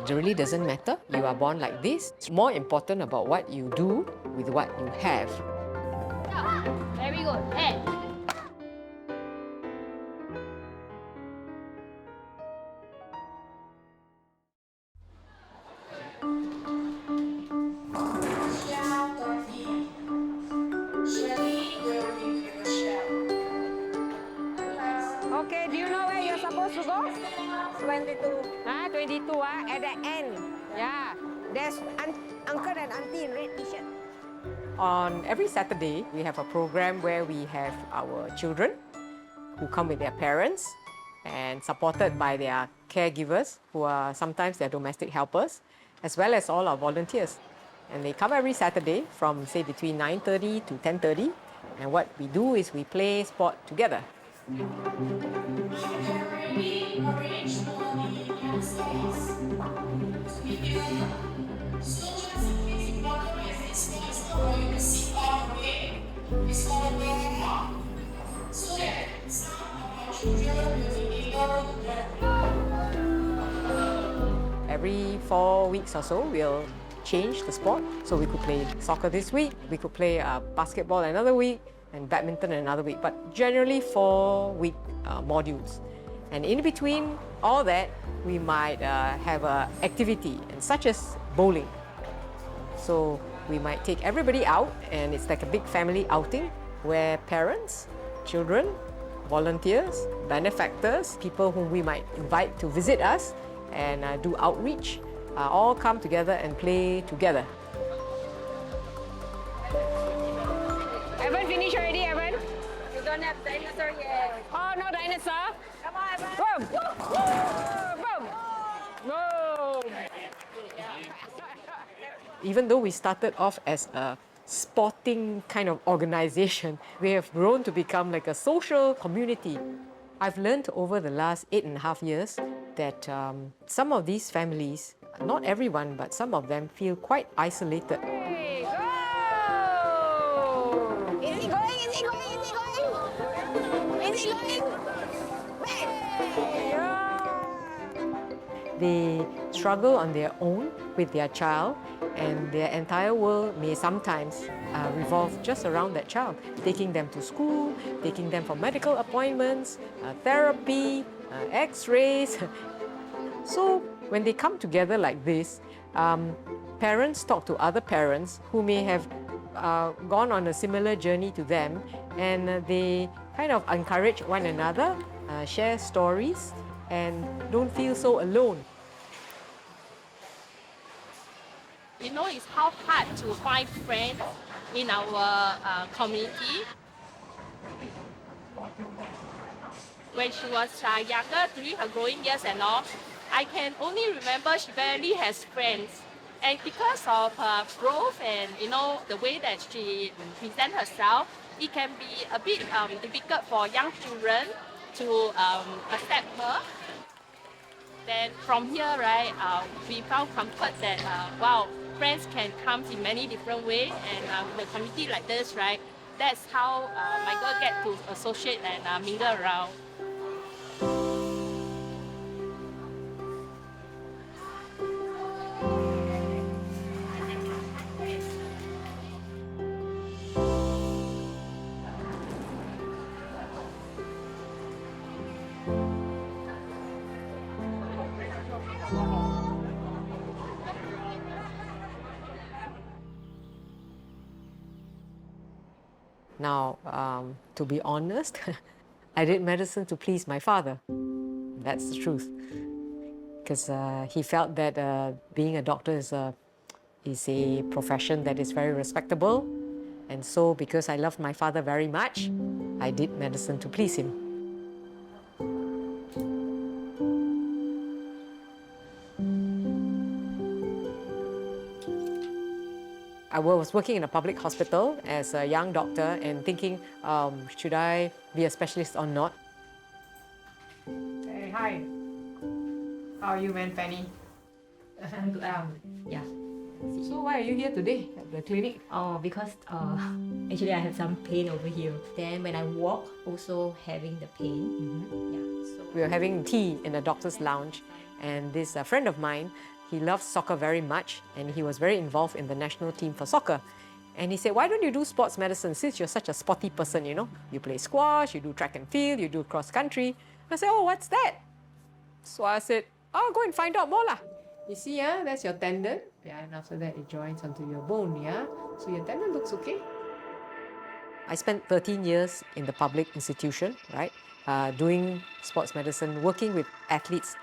It really doesn't matter. You are born like this. It's more important about what you do with what you have. Very good. Hey. Okay, do you know where you're supposed to go? 22. 22, at the end. Yeah. There's uncle and auntie in red t-shirt. On every Saturday, we have a program where we have our children who come with their parents and supported by their caregivers, who are sometimes their domestic helpers, as well as all our volunteers. And they come every Saturday from, say, between 9:30 to 10:30. And what we do is we play sport together. Every 4 weeks or so, we'll change the sport. So we could play soccer this week, we could play basketball another week, and badminton another week. But generally 4-week modules. And in between all that, we might have an activity, such as bowling. So we might take everybody out, and it's like a big family outing where parents, children, volunteers, benefactors, people whom we might invite to visit us and do outreach, all come together and play together. Evan, finish already, Evan? You don't have dinosaur yet. Oh, no dinosaur? Come on, Evan. Boom! Boom! Boom! Even though we started off as a sporting kind of organization, we have grown to become like a social community. I've learned over the last 8.5 years that some of these families, not everyone, but some of them feel quite isolated. Hey, go! Is he going? Is he going? Is he going? Is he going? Back! They struggle on their own with their child, and their entire world may sometimes revolve just around that child, taking them to school, taking them for medical appointments, therapy, x-rays. So when they come together like this, parents talk to other parents who may have gone on a similar journey to them, and they kind of encourage one another, share stories, and don't feel so alone. You know, it's how hard to find friends in our community. When she was younger, during her growing years and all, I can only remember she barely has friends. And because of her growth and, you know, the way that she presents herself, it can be a bit difficult for young children to accept her. Then from here, right, we found comfort that, wow, friends can come in many different ways, and with a community like this, right, that's how my girl get to associate and mingle around. Now, to be honest, I did medicine to please my father. That's the truth. Because he felt that being a doctor is a profession that is very respectable. And so, because I loved my father very much, I did medicine to please him. I was working in a public hospital as a young doctor and thinking, should I be a specialist or not? Hey, hi. How are you, man, Fanny? Yeah. So why are you here today at the clinic? Oh, because actually I have some pain over here. Then when I walk, also having the pain. Yeah. So We were having tea in a doctor's lounge, and this friend of mine, He loves soccer very much, and he was very involved in the national team for soccer. And he said, why don't you do sports medicine since you're such a sporty person, you know? You play squash, you do track and field, you do cross country. I said, oh, what's that? So I said, oh, go and find out more lah. You see, that's your tendon. Yeah, and after that, it joins onto your bone, yeah? So your tendon looks okay. I spent 13 years in the public institution, right? Doing sports medicine, working with athletes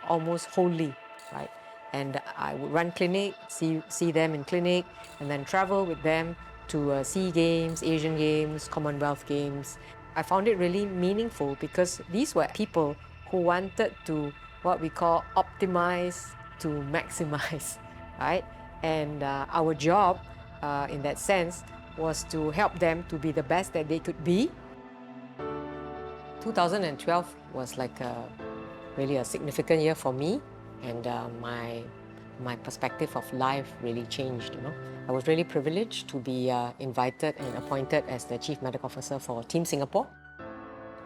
almost wholly, right? And I would run clinic, see them in clinic, and then travel with them to SEA Games, Asian Games, Commonwealth Games. I found it really meaningful because these were people who wanted to, what we call, optimize to maximize, right? And our job, in that sense, was to help them to be the best that they could be. 2012 was like really a significant year for me, and my perspective of life really changed, you know. I was really privileged to be invited and appointed as the Chief Medical Officer for Team Singapore,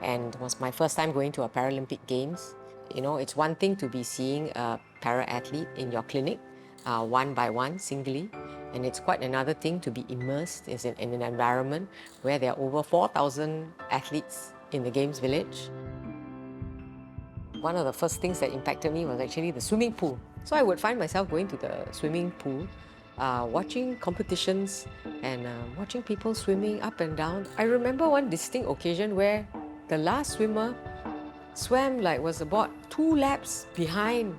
and it was my first time going to a Paralympic Games. You know, it's one thing to be seeing a para-athlete in your clinic, one by one, singly, and it's quite another thing to be immersed in an environment where there are over 4,000 athletes in the Games Village. One of the first things that impacted me was actually the swimming pool. So I would find myself going to the swimming pool, watching competitions and watching people swimming up and down. I remember one distinct occasion where the last swimmer swam was about 2 laps behind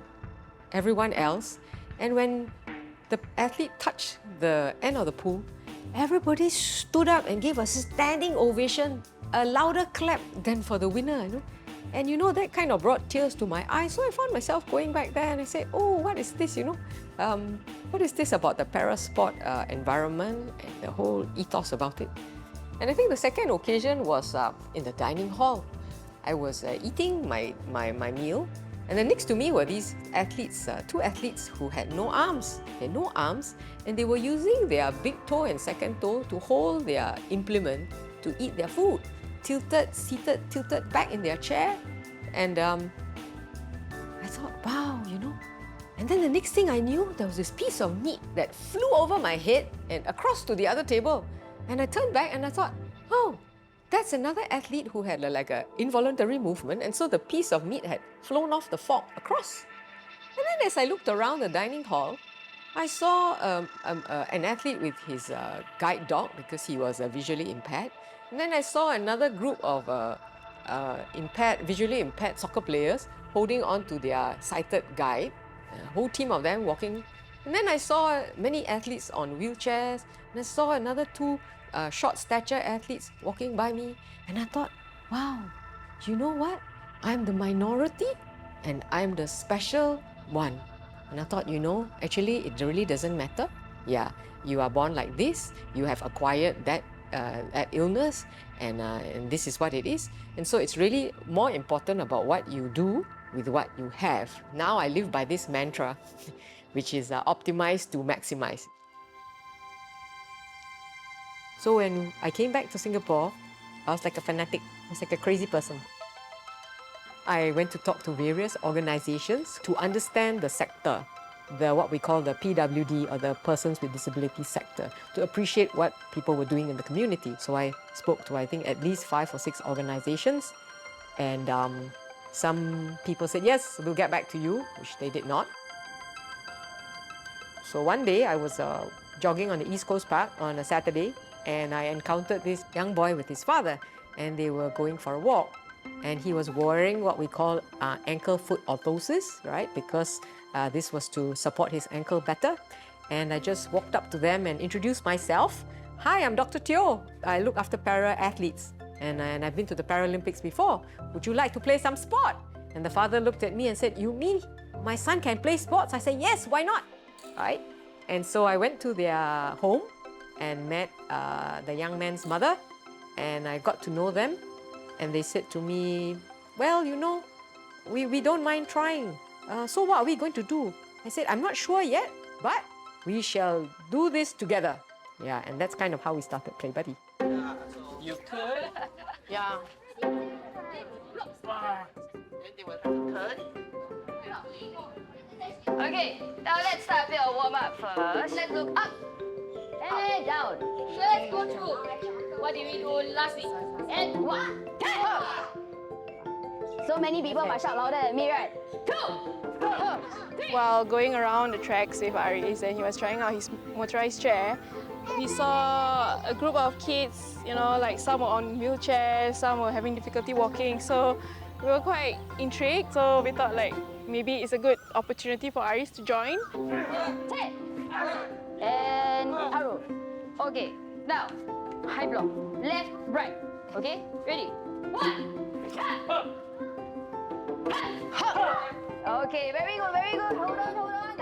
everyone else, and when the athlete touched the end of the pool, everybody stood up and gave a standing ovation, a louder clap than for the winner, you know. And you know, that kind of brought tears to my eyes. So I found myself going back there and I said, oh, what is this, you know? What is this about the para-sport environment and the whole ethos about it? And I think the second occasion was in the dining hall. I was eating my meal, and then next to me were these athletes, 2 athletes who had no arms. They had no arms, and they were using their big toe and second toe to hold their implement to eat their food. Seated, tilted back in their chair. And I thought, wow, you know. And then the next thing I knew, there was this piece of meat that flew over my head and across to the other table. And I turned back and I thought, oh, that's another athlete who had like an involuntary movement, and so the piece of meat had flown off the fork across. And then as I looked around the dining hall, I saw an athlete with his guide dog because he was visually impaired. And then I saw another group of visually impaired soccer players holding on to their sighted guide, a whole team of them walking. And then I saw many athletes on wheelchairs, and I saw another 2 short stature athletes walking by me. And I thought, wow, you know what? I'm the minority and I'm the special one. And I thought, you know, actually it really doesn't matter. Yeah, you are born like this, you have acquired that illness, and this is what it is. And so it's really more important about what you do with what you have. Now I live by this mantra, which is optimize to maximize. So when I came back to Singapore, I was like a fanatic. I was like a crazy person. I went to talk to various organizations to understand the sector, what we call the PWD, or the Persons with Disabilities sector, to appreciate what people were doing in the community. So I spoke to, I think, at least 5 or 6 organizations, and some people said, yes, we'll get back to you, which they did not. So one day I was jogging on the East Coast Park on a Saturday, and I encountered this young boy with his father, and they were going for a walk. And he was wearing what we call ankle foot orthosis, right? Because this was to support his ankle better. And I just walked up to them and introduced myself. Hi, I'm Dr. Teoh. I look after para-athletes. And I've been to the Paralympics before. Would you like to play some sport? And the father looked at me and said, you mean my son can play sports? I said, yes, why not? Right? And so I went to their home and met the young man's mother. And I got to know them. And they said to me, well, you know, we don't mind trying. So what are we going to do? I said, I'm not sure yet, but we shall do this together. Yeah, and that's kind of how we started PlayBuddy. You could? Yeah. Wow. Then they will turn. Okay, now let's start a bit of warm-up first. Let's look up and down. So let's go through. What did we do last week? And 1, 2. So many people must shout louder than me, right? 2, 3. While going around the tracks with Aris and he was trying out his motorized chair, we saw a group of kids, you know, like some were on wheelchairs, some were having difficulty walking. So we were quite intrigued. So we thought like maybe it's a good opportunity for Aris to join. 10. And arrow. Okay, now high block. Left, right. Okay, ready? 1. Okay, very good, very good. Hold on, hold on.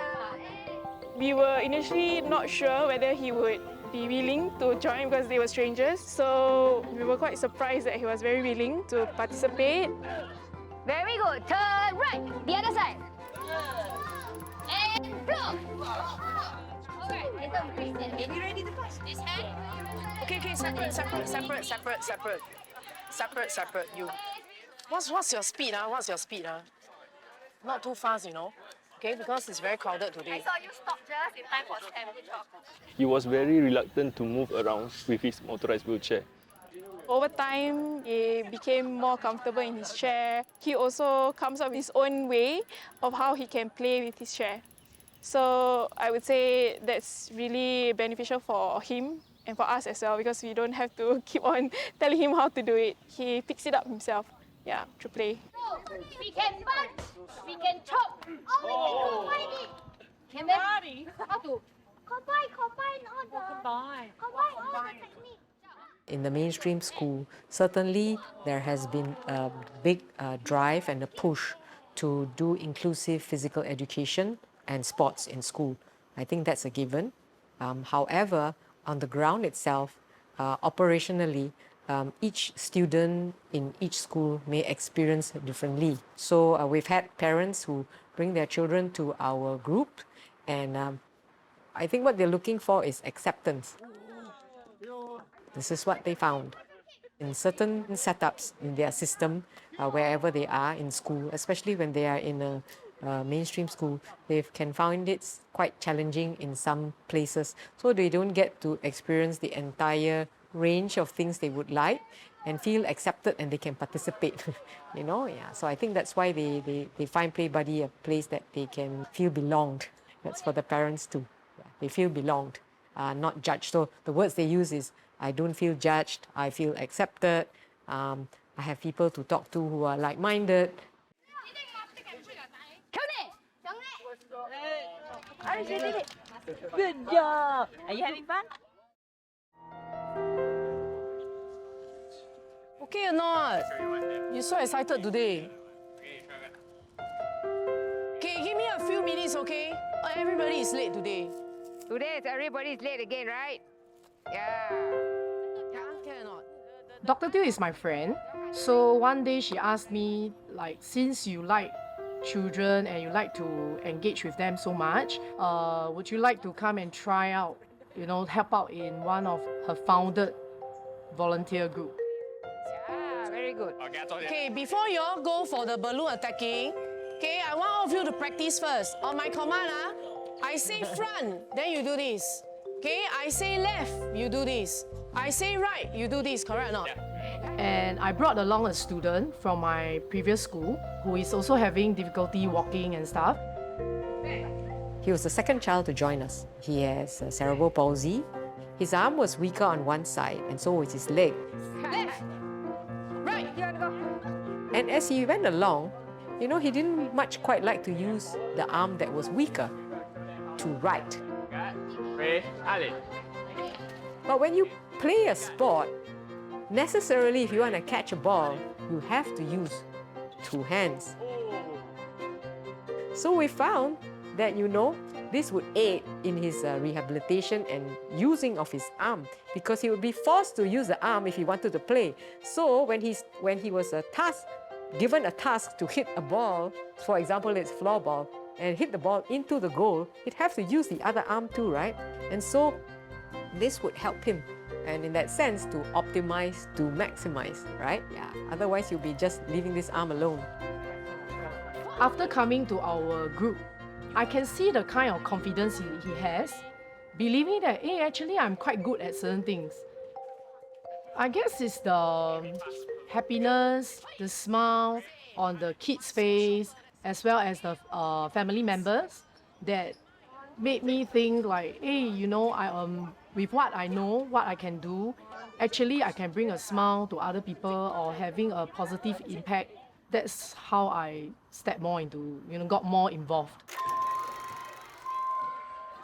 We were initially not sure whether he would be willing to join because they were strangers. So we were quite surprised that he was very willing to participate. Very good. Turn right. The other side. And block. Alright, little breathe. Are you ready to pass? This hand. Okay, separate. You. What's your speed? What's your speed? Not too fast, you know. Okay, because it's very crowded today. I saw you stop just in time for Sam. Good job. He was very reluctant to move around with his motorized wheelchair. Over time, he became more comfortable in his chair. He also comes up with his own way of how he can play with his chair. So I would say that's really beneficial for him and for us as well because we don't have to keep on telling him how to do it. He picks it up himself, yeah, through play. We can punch, we can chop, we can combine it. Can we? How to? Combine all the technique. In the mainstream school, certainly there has been a big drive and a push to do inclusive physical education and sports in school. I think that's a given. However, on the ground itself, operationally, each student in each school may experience differently. So we've had parents who bring their children to our group, and I think what they're looking for is acceptance. This is what they found. In certain setups in their system, wherever they are in school, especially when they are in a mainstream school, they can find it quite challenging in some places. So they don't get to experience the entire range of things they would like and feel accepted and they can participate. You know, yeah. So I think that's why they find PlayBuddy a place that they can feel belonged. That's for the parents too. Yeah. They feel belonged, not judged. So the words they use is, I don't feel judged, I feel accepted. I have people to talk to who are like-minded. Good job. Are you having fun? Okay or not? You're so excited today. Okay, give me a few minutes, okay? Everybody is late today. Today, everybody's late again, right? Yeah. Can or not? Dr. Teoh is my friend. So one day she asked me, like, since you like children and you like to engage with them so much, would you like to come and try out, you know, help out in one of her founded volunteer group? Yeah, very good. Okay, before you all go for the balloon attacking, okay, I want all of you to practice first. On my command, I say front, then you do this. Okay, I say left, you do this. I say right, you do this, correct or not? And I brought along a student from my previous school who is also having difficulty walking and stuff. He was the second child to join us. He has cerebral palsy. His arm was weaker on one side, and so was his leg. Left, right, You want to go? And as he went along, you know, he didn't much quite like to use the arm that was weaker to write. But when you play a sport, necessarily if you want to catch a ball, you have to use two hands. So we found that, you know, this would aid in his rehabilitation and using of his arm, because he would be forced to use the arm if he wanted to play. So when he was given a task to hit a ball, for example, it's floorball, and hit the ball into the goal, he'd have to use the other arm too, right? And so this would help him, and in that sense, to optimize, to maximize, right? Yeah. Otherwise, you'll be just leaving this arm alone. After coming to our group, I can see the kind of confidence he has, believing that, hey, actually I'm quite good at certain things. I guess it's the happiness, the smile on the kids' face, as well as the family members that made me think like, hey, you know, with what I know, what I can do, actually I can bring a smile to other people or having a positive impact. That's how I stepped more into, got more involved.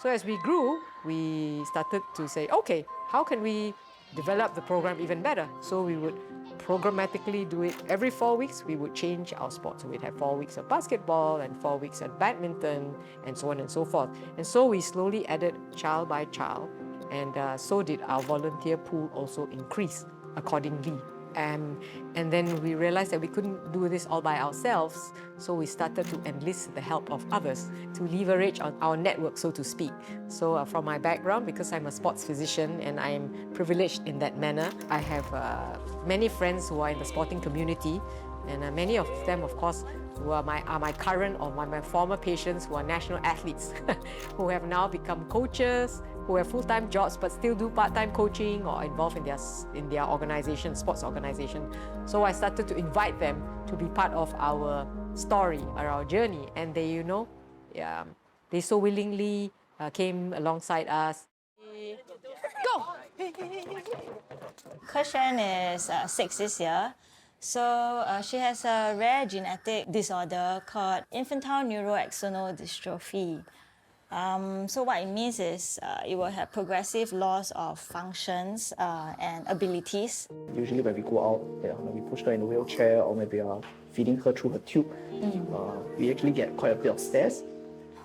So as we grew, we started to say, okay, how can we develop the program even better? So we would programmatically do it every 4 weeks. We would change our sport. So we'd have 4 weeks of basketball and 4 weeks of badminton and so on and so forth. And so we slowly added child by child, and so did our volunteer pool also increase accordingly. And then we realized that we couldn't do this all by ourselves, so we started to enlist the help of others to leverage on our network, so to speak. So from my background, because I'm a sports physician and I am privileged in that manner, I have many friends who are in the sporting community, and many of them, of course, who are my current or my former patients who are national athletes who have now become coaches, who have full-time jobs but still do part-time coaching or involved in their organization, sports organization. So I started to invite them to be part of our story or our journey, and they, they so willingly came alongside us. Go! Kershen is 6 this year. So she has a rare genetic disorder called infantile neuroaxonal dystrophy. So what it means is it will have progressive loss of functions and abilities. Usually when we go out, we push her in a wheelchair or maybe feeding her through her tube, we actually get quite a bit of stares.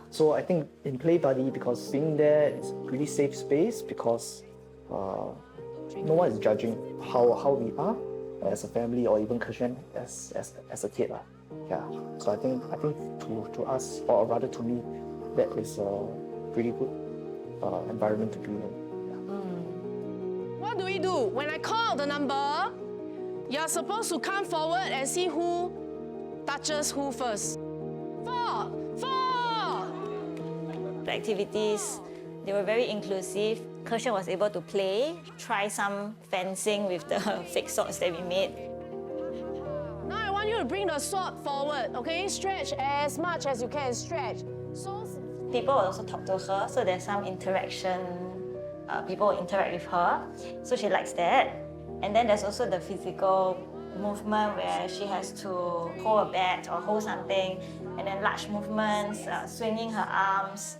So I think in PlayBuddy, because being there is a really safe space, because no one is judging how we are as a family or even Kershen as a kid. Yeah. So I think to us, or rather to me, that is a pretty good environment to be in. What do we do? When I call the number, you're supposed to come forward and see who touches who first. 4! The activities, they were very inclusive. Kershen was able to play, try some fencing with the fake swords that we made. Now I want you to bring the sword forward, okay? Stretch as much as you can, stretch. So people will also talk to her, so there's some interaction. People will interact with her, so she likes that. And then there's also the physical movement where she has to hold a bat or hold something, and then large movements, swinging her arms.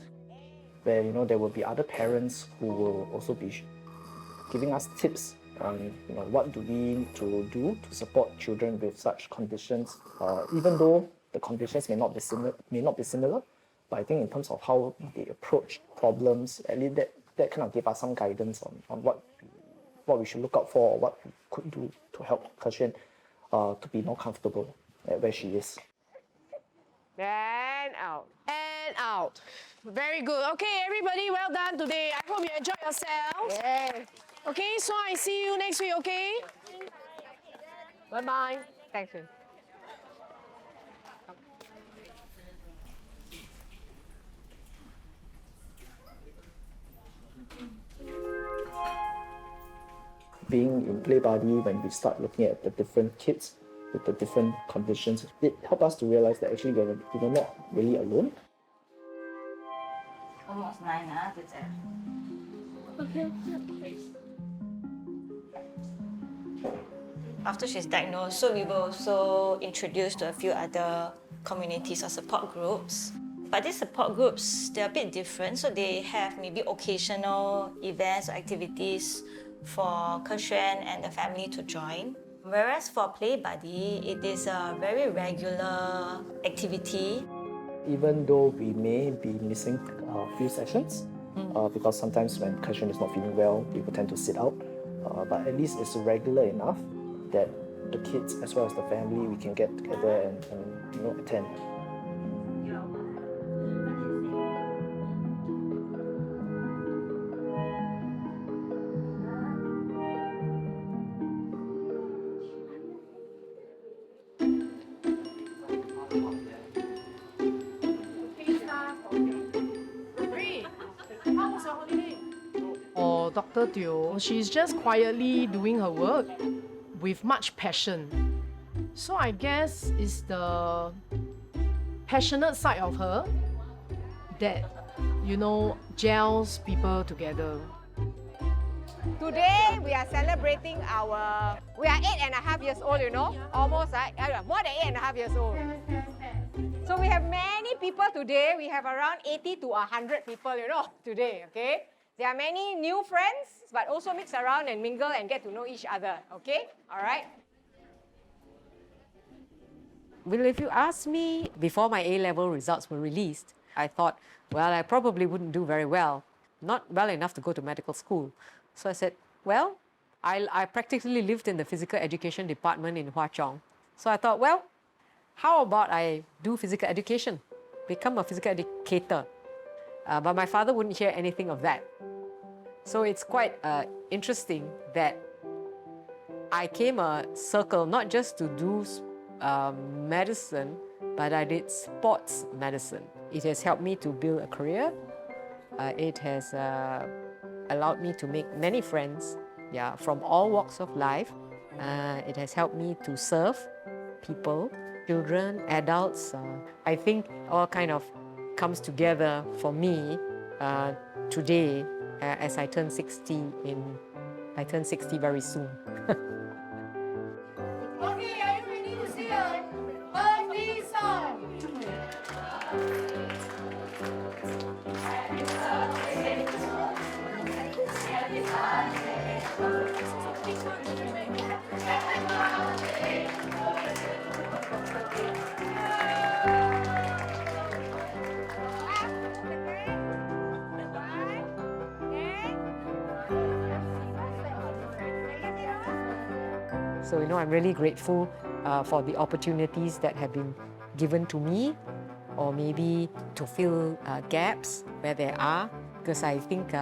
Where there will be other parents who will also be giving us tips on what do we need to do to support children with such conditions, even though the conditions may not be similar. But I think in terms of how they approach problems, at least that kind of gave us some guidance on what we should look out for, or what we could do to help Kershen to be more comfortable at where she is. And out. and out. Very good. Okay, everybody, well done today. I hope you enjoy yourselves. Yes. Okay, so I see you next week, okay? Bye-bye. Thanks. Being in PlayBuddy, when we start looking at the different kids with the different conditions, it helped us to realize that actually we were not really alone. Almost 9, that's it. Okay. After she's diagnosed, so we were also introduced to a few other communities or support groups. But these support groups, they're a bit different, so they have maybe occasional events or activities for Kershen and the family to join. Whereas for PlayBuddy, it is a very regular activity. Even though we may be missing a few sessions, because sometimes when Kershen is not feeling well, we will tend to sit out. But at least it's regular enough that the kids as well as the family, we can get together and attend. Dr. Teoh, she's just quietly doing her work with much passion. So I guess it's the passionate side of her that, you know, gels people together. Today we are celebrating we are 8.5 years old, you know, almost, more than 8.5 years old. So we have many people today. We have around 80 to 100 people, you know, today, okay? There are many new friends, but also mix around and mingle and get to know each other, okay? All right? Well, if you ask me, before my A-level results were released, I thought, well, I probably wouldn't do very well. Not well enough to go to medical school. So I said, well, I practically lived in the physical education department in Hwa Chong. So I thought, well, how about I do physical education, become a physical educator? But my father wouldn't hear anything of that. So it's quite interesting that I came a circle, not just to do medicine, but I did sports medicine. It has helped me to build a career. It has allowed me to make many friends, from all walks of life. It has helped me to serve people, children, adults. I think all kind of comes together for me today as I turn 60 I turn 60 very soon. Okay, are you ready to sing a birthday song? So, you know, I'm really grateful for the opportunities that have been given to me, or maybe to fill gaps where there are, because I think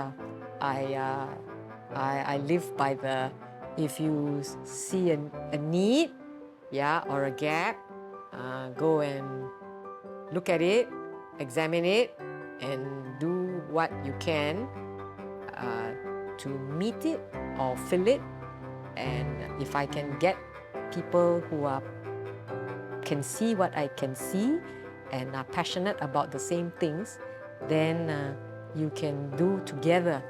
I live by the, if you see a need, or a gap, go and look at it, examine it, and do what you can to meet it or fill it. And if I can get people who can see what I can see and are passionate about the same things, then you can do together,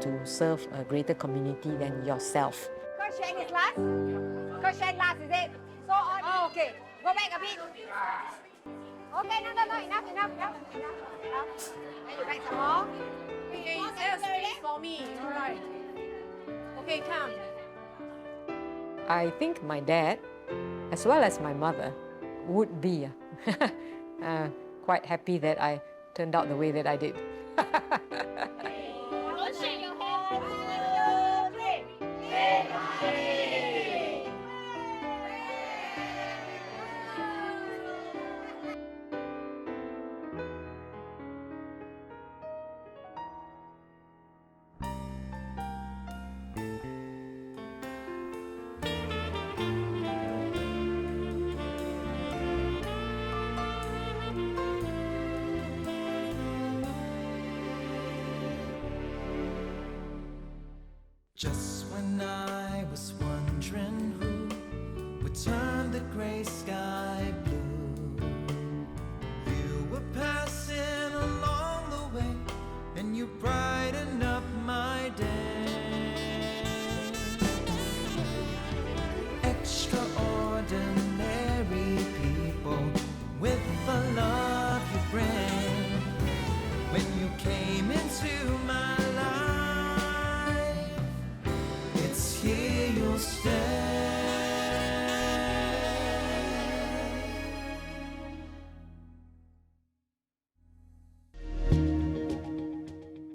to serve a greater community than yourself. Coach Shen is last? Coach Shen last, is it? So on. Oh, okay. Go back a bit. Okay, no, enough. Then you back some more. Okay, is there a space for me? All right. Okay, come. I think my dad, as well as my mother, would be quite happy that I turned out the way that I did. Don't shake your head. 1, 2, 3. Just when I was wondering who would turn the gray sky blue, you were passing along the way, and you brightened up my day. Extra